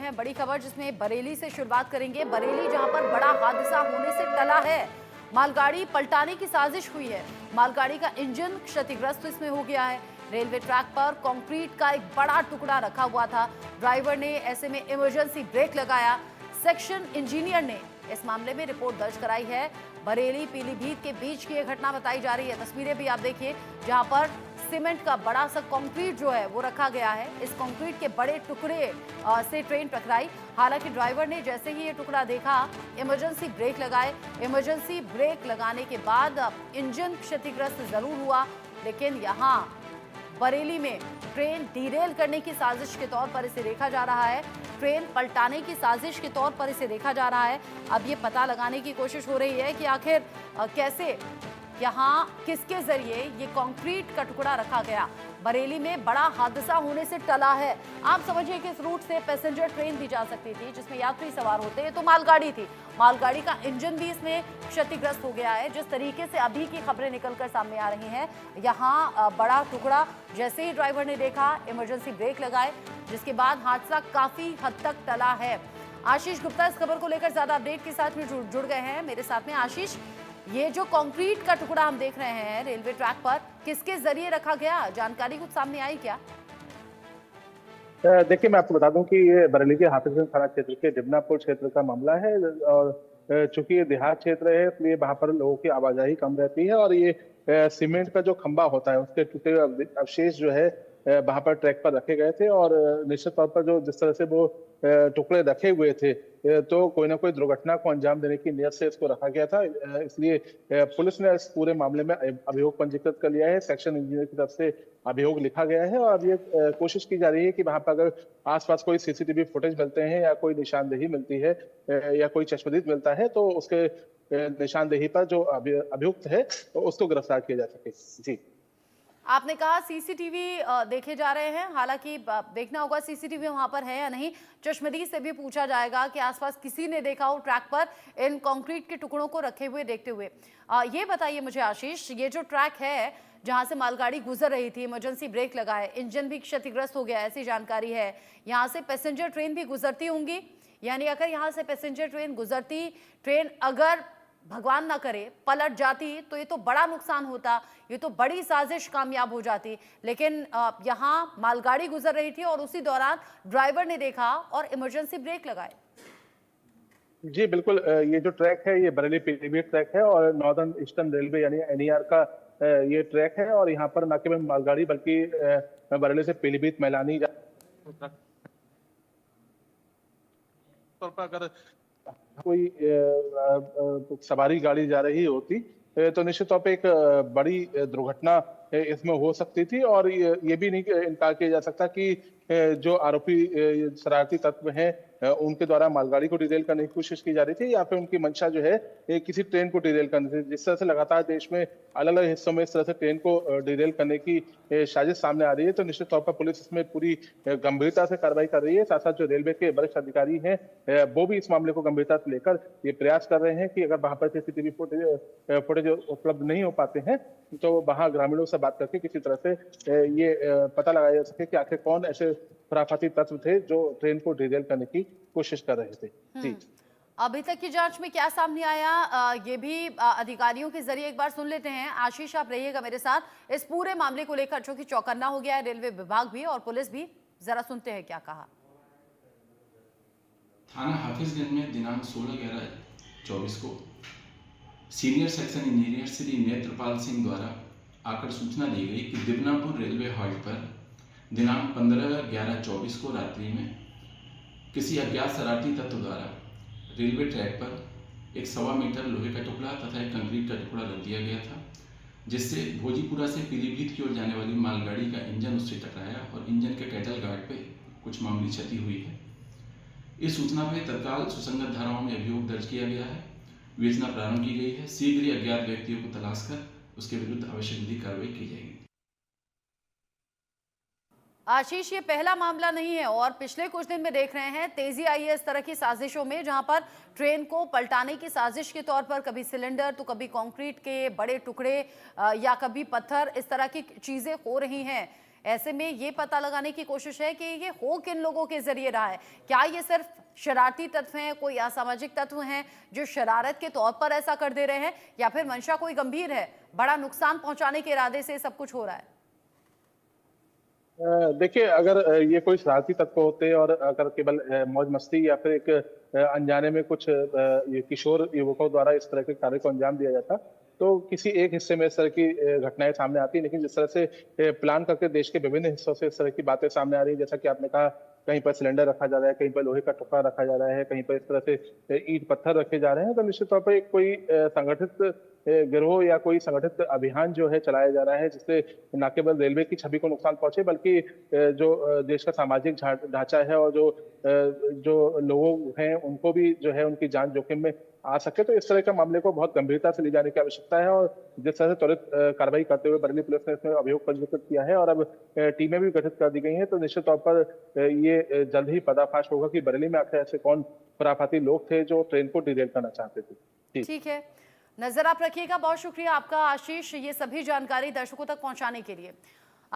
हैं बड़ी खबर, जिसमें बरेली से शुरुआत करेंगे। बरेली जहां पर बड़ा हादसा होने से टला है। मालगाड़ी पलटाने की साजिश हुई है। मालगाड़ी का इंजन क्षतिग्रस्त इसमें हो गया है। रेलवे ट्रैक पर कंक्रीट का एक बड़ा टुकड़ा रखा हुआ था। ड्राइवर ने ऐसे में इमरजेंसी ब्रेक लगाया। सेक्शन इंजीनियर ने इस मामले में रिपोर्ट दर्ज कराई है। बरेली पीलीभीत के बीच की यह घटना बताई जा रही है। तस्वीरें भी आप देखिए, जहां पर सीमेंट का बड़ा सा कंक्रीट जो है वो रखा गया है। इस कंक्रीट के बड़े टुकड़े से ट्रेन टकराई। हालांकि ड्राइवर ने जैसे ही ये टुकड़ा देखा, इमरजेंसी ब्रेक लगाए। इमरजेंसी ब्रेक लगाने के बाद इंजन क्षतिग्रस्त जरूर हुआ, लेकिन यहाँ बरेली में ट्रेन डीरेल करने की साजिश के तौर पर इसे देखा जा रहा है। ट्रेन पलटाने की साजिश के तौर पर इसे देखा जा रहा है। अब ये पता लगाने की कोशिश हो रही है कि आखिर कैसे, यहाँ किसके जरिए ये कंक्रीट का टुकड़ा रखा गया। बरेली में बड़ा हादसा होने से टला है। आप समझिए कि इस रूट से पैसेंजर ट्रेन भी जा सकती थी, जिसमें यात्री सवार होते हैं, तो मालगाड़ी थी। मालगाड़ी का इंजन भी इसमें क्षतिग्रस्त हो गया है। जिस तरीके से अभी की खबरें निकलकर सामने आ रही हैं, यहाँ बड़ा टुकड़ा जैसे ही ड्राइवर ने देखा, इमरजेंसी ब्रेक लगाए, जिसके बाद हादसा काफी हद तक टला है। आशीष गुप्ता इस खबर को लेकर ज्यादा अपडेट के साथ में जुड़ गए हैं मेरे साथ में। आशीष, ये जो कंक्रीट का टुकड़ा हम देख रहे हैं रेलवे ट्रैक पर, किसके जरिए रखा गया? जानकारी कुछ सामने आई क्या? देखिए, मैं आपको बता दूं कि ये बरेली के हाफिजगंज थाना क्षेत्र के डिबनापुर क्षेत्र का मामला है। और चूंकि ये देहात क्षेत्र है, इसलिए वहां पर लोगों की आवाजाही कम रहती है। और ये सीमेंट का जो खंभा होता है, उसके टूटे हुए अवशेष जो है वहां पर ट्रैक पर रखे गए थे। और निश्चित तौर पर जो जिस तरह से वो टुकड़े रखे हुए थे, तो कोई ना कोई दुर्घटना को अंजाम देने की नियत से इसको रखा गया था। इसलिए पुलिस ने इस पूरे मामले में अभियोग पंजीकृत कर लिया है। सेक्शन इंजीनियर की तरफ से अभियोग लिखा गया है। और ये कोशिश की जा रही है कि वहां पर अगर आसपास कोई सीसीटीवी फुटेज मिलते हैं या कोई निशानदेही मिलती है या कोई चश्मदीद मिलता है, तो उसके निशानदेही पर जो अभियुक्त है तो उसको गिरफ्तार किया जा सके। जी, आपने कहा सीसीटीवी देखे जा रहे हैं। हालांकि देखना होगा सीसीटीवी वहां पर है या नहीं। चश्मदीद से भी पूछा जाएगा कि आसपास किसी ने देखा हो ट्रैक पर इन कंक्रीट के टुकड़ों को रखे हुए देखते हुए। ये बताइए मुझे आशीष, ये जो ट्रैक है जहां से मालगाड़ी गुजर रही थी, इमरजेंसी ब्रेक लगाए, इंजन भी क्षतिग्रस्त हो गया, ऐसी जानकारी है। यहाँ से पैसेंजर ट्रेन भी गुजरती होंगी, यानी अगर यहाँ से पैसेंजर ट्रेन गुजरती, ट्रेन अगर भगवान ना करे पलट जाती, तो ये तो बड़ा नुकसान होता, ये तो बड़ी साजिश कामयाब हो जाती। लेकिन यहाँ मालगाड़ी गुजर रही थी और उसी दौरान ड्राइवर ने देखा और इमरजेंसी ब्रेक लगाए। जी बिल्कुल। ये जो ट्रैक है, ये बरेली पीलीभीत ट्रैक है और नॉर्दर्न ईस्टर्न रेलवे यानी एनईआर का ये ट्रैक है। और यहाँ पर न केवल मालगाड़ी बल्कि बरेली से पीलीभीत मैलानी तौर पर अगर कोई सवारी गाड़ी जा रही होती, तो निश्चित तौर पे एक बड़ी दुर्घटना इसमें हो सकती थी। और ये भी नहीं इनकार किया जा सकता कि जो आरोपी शरारती तत्व हैं, उनके द्वारा मालगाड़ी को डिरेल करने की कोशिश की जा रही थी, या फिर उनकी मंशा जो है किसी ट्रेन को डिरेल करने थी। जिस तरह से लगातार देश में अलग अलग हिस्सों में इस तरह से ट्रेन को डिरेल करने की साजिश सामने आ रही है, तो निश्चित तौर पर पुलिस इसमें पूरी गंभीरता से कार्रवाई कर रही है। साथ साथ जो रेलवे के वरिष्ठ अधिकारी हैं, वो भी इस मामले को गंभीरता से लेकर ये प्रयास कर रहे हैं कि अगर वहां पर सीसीटीवी फुटेज उपलब्ध नहीं हो पाते हैं, तो वहां ग्रामीणों से बात करके किसी तरह से ये पता लगाया जा सके कि आखिर कौन ऐसे खुराफाती तत्व थे जो ट्रेन को डिरेल करने की कोशिश कर रहे थे। जी, अभी तक की जांच में क्या सामने आया, ये भी अधिकारियों के जरिए एक बार सुन लेते हैं। आशीष, आप रहिएगा मेरे साथ इस पूरे मामले को लेकर, जो कि चौकन्ना हो गया है रेलवे विभाग भी और पुलिस भी। जरा सुनते हैं क्या कहा। थाना हाफिजगंज में दिनांक 16/11/24 को senior section engineer Shri Netrapal Singh द्वारा आकर सूचना दी गई कि दिबनापुर रेलवे हॉल्ट पर दिनांक 15/11/24 को रात्रि में किसी अज्ञात शरारती तत्व द्वारा रेलवे ट्रैक पर एक 1.25 मीटर लोहे का टुकड़ा तथा एक कंक्रीट का टुकड़ा रख दिया गया था, जिससे भोजीपुरा से पीलीभीत की ओर जाने वाली मालगाड़ी का इंजन उससे टकराया और इंजन के कैटल गार्ड पे कुछ मामूली क्षति हुई है। इस सूचना पर तत्काल सुसंगत धाराओं में अभियोग दर्ज किया गया है। विवेचना प्रारंभ की गई है। शीघ्र ही अज्ञात व्यक्तियों को तलाश कर उसके विरुद्ध आवश्यक विधिक कार्रवाई की जाएगी। आशीष, ये पहला मामला नहीं है और पिछले कुछ दिन में देख रहे हैं तेजी आई है इस तरह की साजिशों में, जहां पर ट्रेन को पलटाने की साजिश के तौर पर कभी सिलेंडर तो कभी कंक्रीट के बड़े टुकड़े या कभी पत्थर, इस तरह की चीजें हो रही हैं। ऐसे में ये पता लगाने की कोशिश है कि ये हो किन लोगों के जरिए रहा है। क्या ये सिर्फ शरारती तत्व हैं, कोई असामाजिक तत्व हैं जो शरारत के तौर पर ऐसा कर दे रहे हैं, या फिर मंशा कोई गंभीर है, बड़ा नुकसान पहुंचाने के इरादे से सब कुछ हो रहा है? देखिए, अगर ये कोई शरारती तत्व होते और अगर केवल मौज मस्ती या फिर एक अनजाने में कुछ ये किशोर युवकों द्वारा इस तरह के कार्य को अंजाम दिया जाता, तो किसी एक हिस्से में इस तरह की घटनाएं सामने आती। लेकिन जिस तरह से प्लान करके देश के विभिन्न हिस्सों से इस तरह की बातें सामने आ रही है, जैसा कि आपने कहा, कहीं पर सिलेंडर रखा जा रहा है, कहीं पर लोहे का टुकड़ा रखा जा रहा है, कहीं पर इस तरह से ईंट पत्थर रखे जा रहे हैं, तो निश्चित तौर पर एक कोई संगठित गिरोह या कोई संगठित अभियान जो है चलाया जा रहा है, जिससे न केवल रेलवे की छवि को नुकसान पहुंचे, बल्कि जो देश का सामाजिक ढांचा है और जो लोग हैं उनको भी जो है उनकी जान जोखिम में आ सके। तो इस तरह के मामले को बहुत गंभीरता से ले जाने की आवश्यकता है और जिस तरह से त्वरित कार्रवाई करते हुए बरेली पुलिस ने इसमें अभियोग पंजीकृत किया है और अब टीमें भी गठित कर दी गई हैं, तो निश्चित तौर पर ये जल्द ही पर्दाफाश होगा कि बरेली में आखिर ऐसे कौन खुराफाती लोग थे जो ट्रेन को डिरेल करना चाहते थे। ठीक है, नजर आप रखिएगा। बहुत शुक्रिया आपका आशीष, ये सभी जानकारी दर्शकों तक पहुंचाने के लिए।